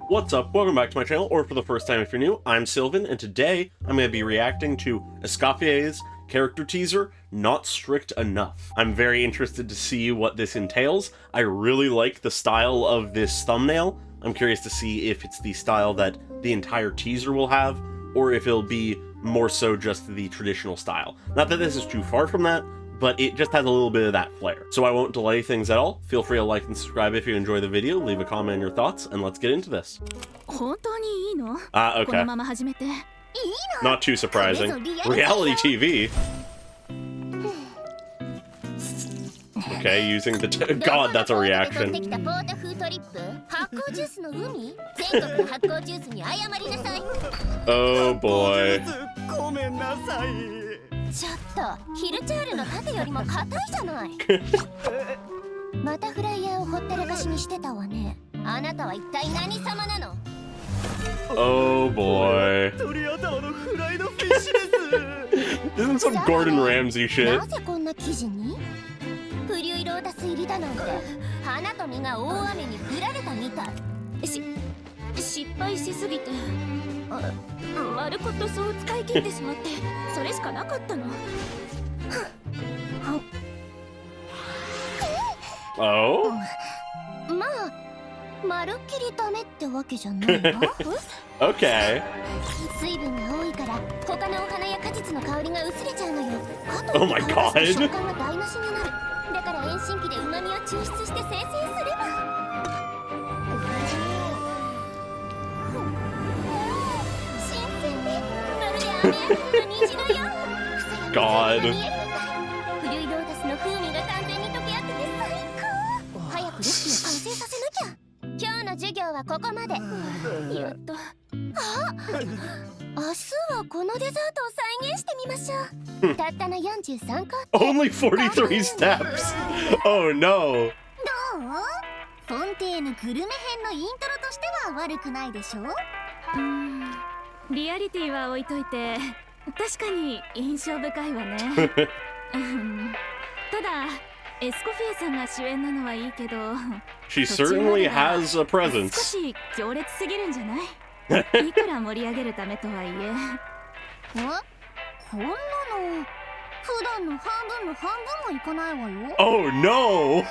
What's up? Welcome back to my channel, or for the first time if you're new, I'm Sylvan, and today I'm going to be reacting to Escoffier's character teaser, Not Strict Enough. I'm very interested to see what this entails. I really like the style of this thumbnail. I'm curious to see if it's the style that the entire teaser will have, or if it'll be more so just the traditional style. Not that this is too far from that, but it just has a little bit of that flair. So I won't delay things at all. Feel free to like and subscribe if you enjoy the video, leave a comment on your thoughts, and let's get into this. Okay. Not too surprising. Reality TV. Okay, using the God, that's a reaction. Oh boy. Oh boy. This is some Gordon Ramsay shit. Oh? Okay. Oh my god. God. Only 43 steps. Oh no. フォンテーヌグルメ編のイントロとしては悪くないでしょう。リアリティは置いといて、確かに印象深いわね。ただ、エスコフィエさんが主演なのはいいけど、She certainly has a presence. 少し強烈すぎるんじゃない？いくら盛り上げるためとはいえ。こんなの普段の半分の半分もいかないわよ。Oh no!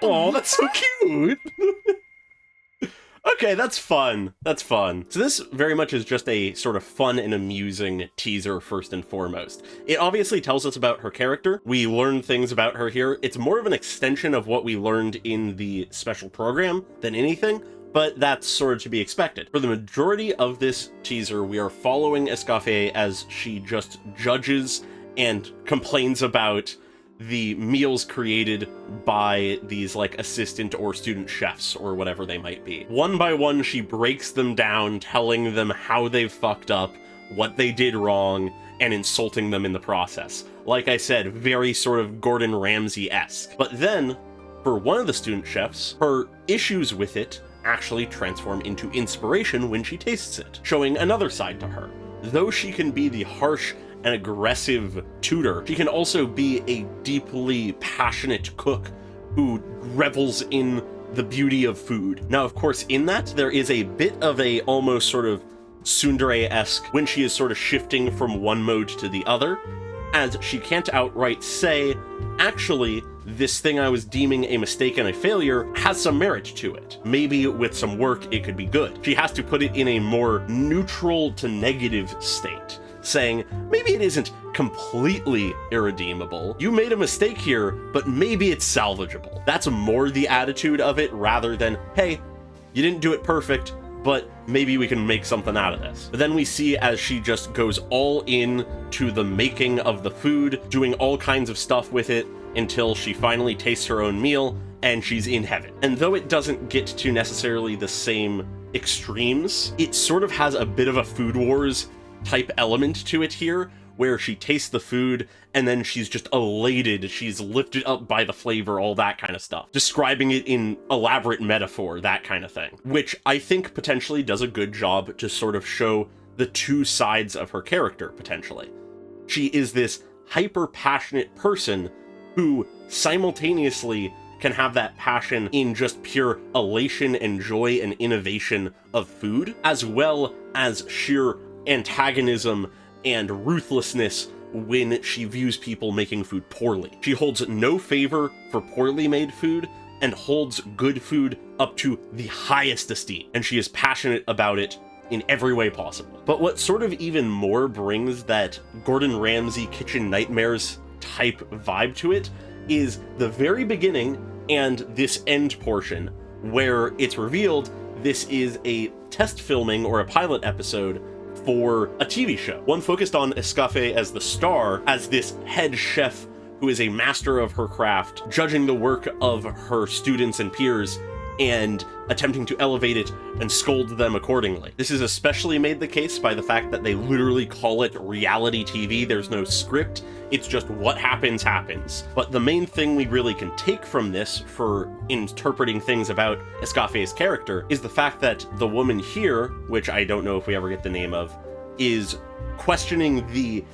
Oh, that's so cute! Okay, that's fun. That's fun. So this very much is just a sort of fun and amusing teaser first and foremost. It obviously tells us about her character. We learn things about her here. It's more of an extension of what we learned in the special program than anything, but that's sort of to be expected. For the majority of this teaser, we are following Escoffier as she just judges and complains about the meals created by these like assistant or student chefs or whatever they might be. One by one, she breaks them down, telling them how they've fucked up, what they did wrong, and insulting them in the process. Like I said, very sort of Gordon Ramsay-esque. But then, for one of the student chefs, her issues with it actually transform into inspiration when she tastes it, showing another side to her. Though she can be the harsh and aggressive tutor, she can also be a deeply passionate cook who revels in the beauty of food. Now, of course, in that, there is a bit of a almost sort of tsundere-esque when she is sort of shifting from one mode to the other, as she can't outright say, actually, this thing I was deeming a mistake and a failure has some merit to it. Maybe with some work, it could be good. She has to put it in a more neutral to negative state, saying, maybe it isn't completely irredeemable. You made a mistake here, but maybe it's salvageable. That's more the attitude of it rather than, hey, you didn't do it perfect, but maybe we can make something out of this. But then we see as she just goes all in to the making of the food, doing all kinds of stuff with it until she finally tastes her own meal and she's in heaven. And though it doesn't get to necessarily the same extremes, it sort of has a bit of a Food Wars type element to it here, where she tastes the food and then she's just elated, she's lifted up by the flavor, all that kind of stuff. Describing it in elaborate metaphor, that kind of thing. Which I think potentially does a good job to sort of show the two sides of her character, potentially. She is this hyper-passionate person who simultaneously can have that passion in just pure elation and joy and innovation of food, as well as sheer antagonism and ruthlessness when she views people making food poorly. She holds no favor for poorly made food and holds good food up to the highest esteem, and she is passionate about it in every way possible. But what sort of even more brings that Gordon Ramsay kitchen nightmares type vibe to it is the very beginning and this end portion, where it's revealed this is a test filming or a pilot episode for a TV show. One focused on Escoffier as the star, as this head chef who is a master of her craft, judging the work of her students and peers and attempting to elevate it and scold them accordingly. This is especially made the case by the fact that they literally call it reality TV. There's no script, it's just what happens, happens. But the main thing we really can take from this for interpreting things about Escoffier's character is the fact that the woman here, which I don't know if we ever get the name of, is questioning the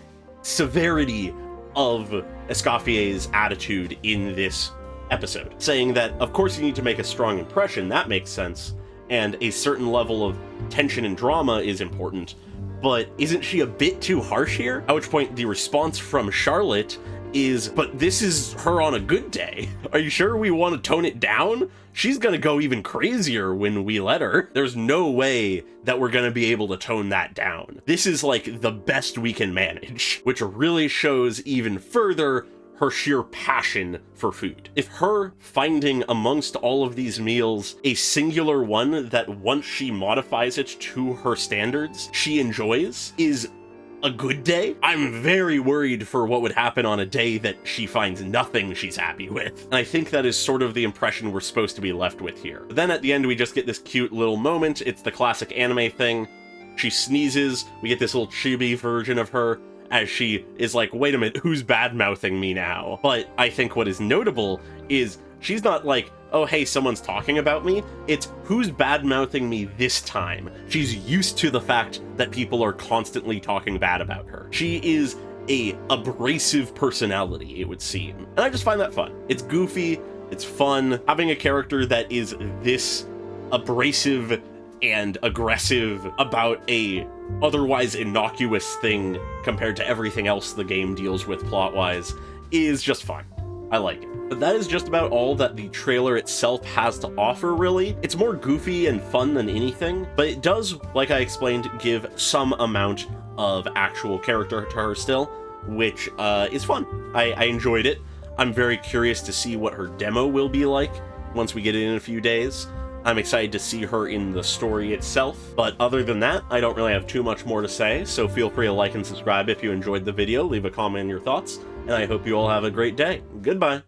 severity of Escoffier's attitude in this episode, saying that of course you need to make a strong impression, that makes sense, and a certain level of tension and drama is important, but isn't she a bit too harsh here? At which point the response from Charlotte is, but this is her on a good day. Are you sure we want to tone it down? She's gonna go even crazier when we let her. There's no way that we're gonna be able to tone that down. This is like the best we can manage, which really shows even further her sheer passion for food. If her finding amongst all of these meals a singular one that once she modifies it to her standards, she enjoys, is a good day, I'm very worried for what would happen on a day that she finds nothing she's happy with. And I think that is sort of the impression we're supposed to be left with here. But then at the end we just get this cute little moment. It's the classic anime thing. She sneezes, we get this little chibi version of her, as she is like, wait a minute, who's bad-mouthing me now? But I think what is notable is she's not like, oh hey, someone's talking about me. It's who's bad-mouthing me this time. She's used to the fact that people are constantly talking bad about her. She is a abrasive personality, it would seem. And I just find that fun. It's goofy, it's fun. Having a character that is this abrasive and aggressive about a otherwise innocuous thing compared to everything else the game deals with plot-wise is just fun. I like it. But that is just about all that the trailer itself has to offer, really. It's more goofy and fun than anything, but it does, like I explained, give some amount of actual character to her still, which is fun. I enjoyed it. I'm very curious to see what her demo will be like once we get it in a few days. I'm excited to see her in the story itself, but other than that, I don't really have too much more to say, so feel free to like and subscribe if you enjoyed the video, leave a comment on your thoughts, and I hope you all have a great day. Goodbye!